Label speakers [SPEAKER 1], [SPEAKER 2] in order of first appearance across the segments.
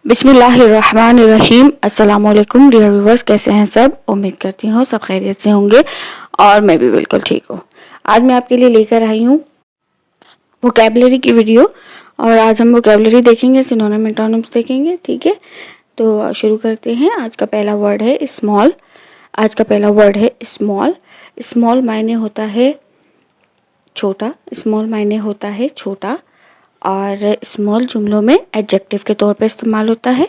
[SPEAKER 1] बिस्मिल्लाहिर्रहमानिर्रहीम। अस्सलाम वालेकुम डियर व्यूवर्स, कैसे हैं सब? उम्मीद करती हूँ सब खैरियत से होंगे और मैं भी बिल्कुल ठीक हूँ। आज मैं आपके लिए लेकर आई हूँ वोकैबुलरी की वीडियो और आज हम वोकैबुलरी देखेंगे, सिनोनिम एंटोनिम्स देखेंगे। ठीक है, तो शुरू करते हैं। आज का पहला वर्ड है स्मॉल। स्मॉल मायने होता है छोटा। स्मॉल मायने होता है छोटा और स्मॉल जुमलों में एडजेक्टिव के तौर पे इस्तेमाल होता है।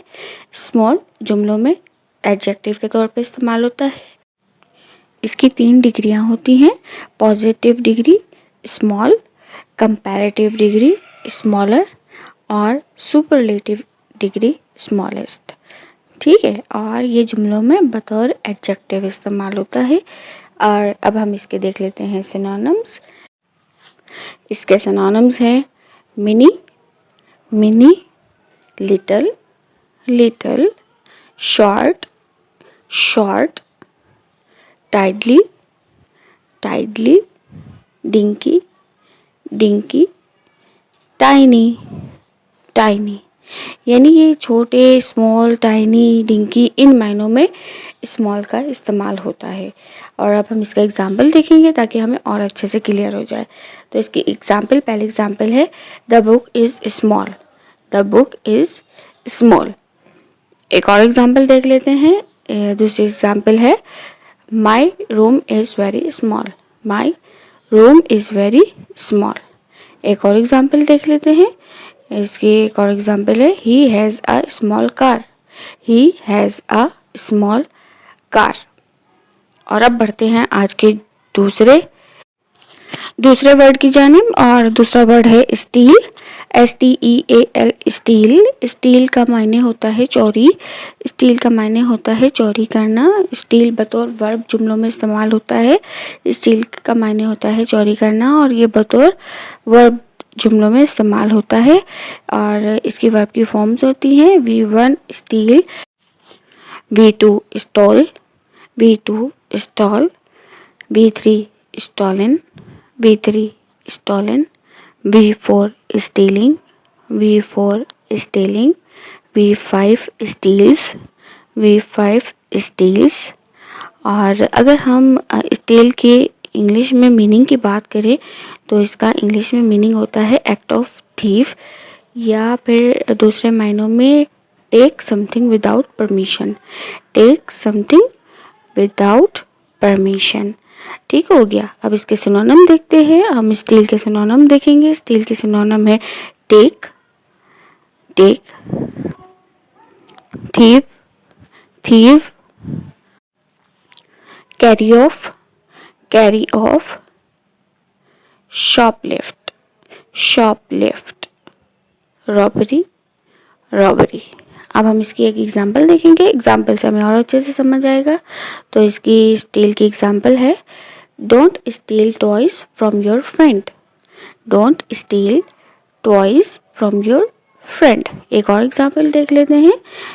[SPEAKER 1] स्मॉल जुमलों में एडजेक्टिव के तौर पे इस्तेमाल होता है। इसकी 3 डिग्रियां होती हैं: positive degree small, comparative degree smaller और सुपरलेटिव डिग्री स्मॉलेस्ट। ठीक है, और ये जुमलों में बतौर एडजेक्टिव इस्तेमाल होता है। और अब हम इसके देख लेते हैं सिनोनिम्स। इसके सिनोनिम्स हैं mini, little, short, tidally, dinky, tiny. यानी ये छोटे, स्मॉल, टाइनी, डिंकी, इन मायनों में स्मॉल का इस्तेमाल होता है। और अब हम इसका एग्जाम्पल देखेंगे ताकि हमें और अच्छे से क्लियर हो जाए। तो इसकी एग्जाम्पल, पहले एग्जाम्पल है द बुक इज़ स्मॉल। एक और एग्जाम्पल देख लेते हैं। दूसरी एग्जाम्पल है my room is very small. एक और एग्जाम्पल देख लेते हैं। इसकी एक और एग्जाम्पल है he has a small car. और अब बढ़ते हैं आज के दूसरे वर्ड की जानिब, और दूसरा वर्ड है स्टील। STEAL, स्टील का मायने होता है चोरी। करना। स्टील बतौर वर्ब जुमलों में इस्तेमाल होता है। स्टील का मायने होता है चोरी करना और ये बतौर वर्ब जुमलों में इस्तेमाल होता है। और इसकी वर्ब की फॉर्म्स होती हैं V1 steal, V2 stole, V3 stolen, V4 stealing, V5 steals. और अगर हम स्टील के इंग्लिश में मीनिंग की बात करें तो इसका इंग्लिश में मीनिंग होता है एक्ट ऑफ थीफ, या फिर दूसरे मायनों में टेक समथिंग विदाउट परमिशन। ठीक हो गया। अब इसके सिनोनिम देखते हैं। हम स्टील के सिनोनिम देखेंगे। स्टील के सिनोनिम है take, thieve, carry off, shoplift, robbery. अब हम इसकी एक एग्जाम्पल देखेंगे। एग्जाम्पल से हमें और अच्छे से समझ आएगा। तो इसकी स्टील की एग्जाम्पल है don't steel toys from your friend. एक और एग्जाम्पल देख लेते हैं।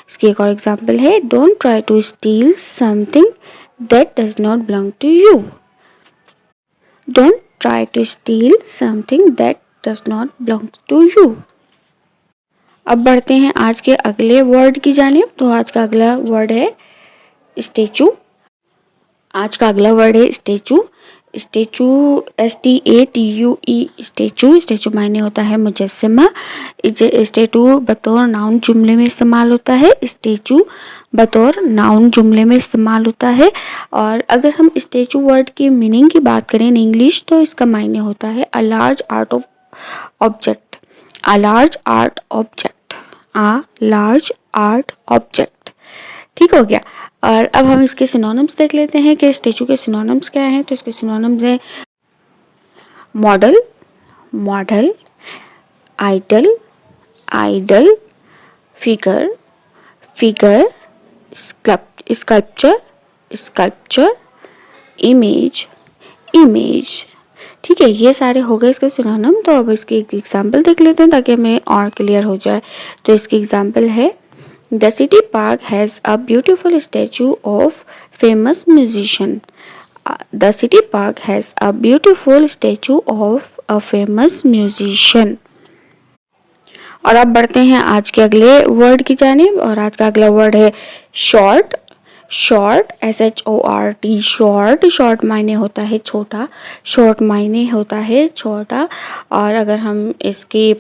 [SPEAKER 1] इसकी एक और एग्जाम्पल है don't try to steal something that does not belong to you. अब बढ़ते हैं आज के अगले वर्ड की जानिब। तो आज का अगला वर्ड है स्टैचू। STATUE, स्टैचू मायने होता है मुजस्समा। स्टैचू बतौर नाउन जुमले में इस्तेमाल होता है। और अगर हम स्टैचू वर्ड की मीनिंग की बात करें इन इंग्लिश तो इसका मायने होता है अ लार्ज आर्ट ऑब्जेक्ट। ठीक हो गया। और अब हम इसके सिनोनिम्स देख लेते हैं कि स्टैचू के सिनोनिम्स क्या हैं। तो इसके सिनोनिम्स हैं model, idol, figure, sculpture, image. ठीक है, ये सारे हो गए इसके सिनोनिम। तो अब इसकी एक एग्जाम्पल देख लेते हैं ताकि हमें और क्लियर हो जाए। तो इसकी एग्जाम्पल है The city park has a beautiful statue of famous musician. The city park has a beautiful statue of a famous musician. और अब बढ़ते हैं आज के अगले वर्ड की जानिब, और आज का अगला वर्ड है short. Short, SHORT, short. Short मायने होता है छोटा, शॉर्ट मायने होता है छोटा। और अगर हम इसके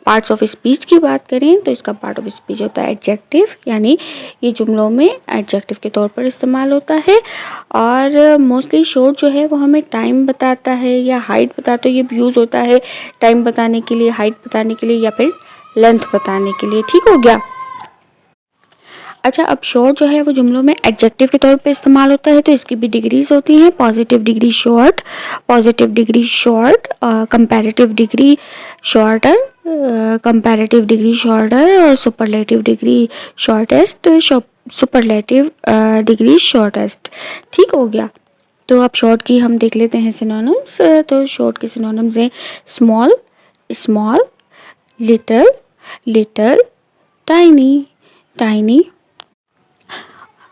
[SPEAKER 1] पार्ट्स ऑफ स्पीच की बात करें तो इसका पार्ट ऑफ स्पीच होता है एडजेक्टिव, यानी ये जुमलों में एडजेक्टिव के तौर पर इस्तेमाल होता है। और मोस्टली शॉर्ट जो है वो हमें टाइम बताता है या हाइट बताता है, ये यूज़ होता है टाइम बताने के लिए, हाइट बताने के लिए या फिर लेंथ बताने के लिए। ठीक हो गया। अच्छा, अब शॉर्ट जो है वो जुमलों में एडजेक्टिव के तौर पे इस्तेमाल होता है, तो इसकी भी डिग्रीज होती हैं। Positive degree short, positive degree short, comparative degree shorter, comparative degree shorter, और superlative degree shortest, superlative degree shortest. ठीक हो गया। तो अब शॉर्ट की हम देख लेते हैं सिनोनिम्स। तो शॉर्ट के सिनोनिम्स हैं small, small, little, little, tiny, tiny.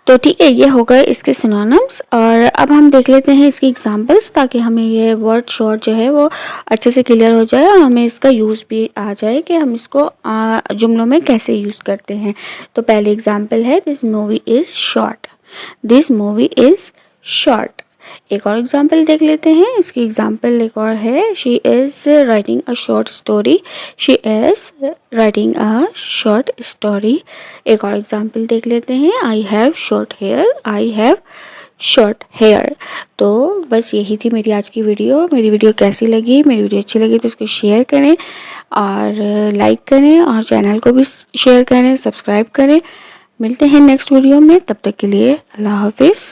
[SPEAKER 1] तो ठीक है, ये हो गए इसके सिनोनिम्स। और अब हम देख लेते हैं इसकी एग्जांपल्स, ताकि हमें ये वर्ड शॉर्ट जो है वो अच्छे से क्लियर हो जाए और हमें इसका यूज़ भी आ जाए कि हम इसको जुमलों में कैसे यूज़ करते हैं। तो पहली एग्जांपल है this movie is short, this movie is short. एक और एग्जांपल देख लेते हैं। इसकी एग्जांपल एक और है she is writing a short story, she is writing a short story. एक और एग्जांपल देख लेते हैं I have short hair, I have short hair. तो बस यही थी मेरी आज की वीडियो। मेरी वीडियो कैसी लगी? मेरी वीडियो अच्छी लगी तो इसको शेयर करें और लाइक करें, और चैनल को भी शेयर करें, सब्सक्राइब करें। मिलते हैं नेक्स्ट वीडियो में, तब तक के लिए अल्लाह हाफिज़।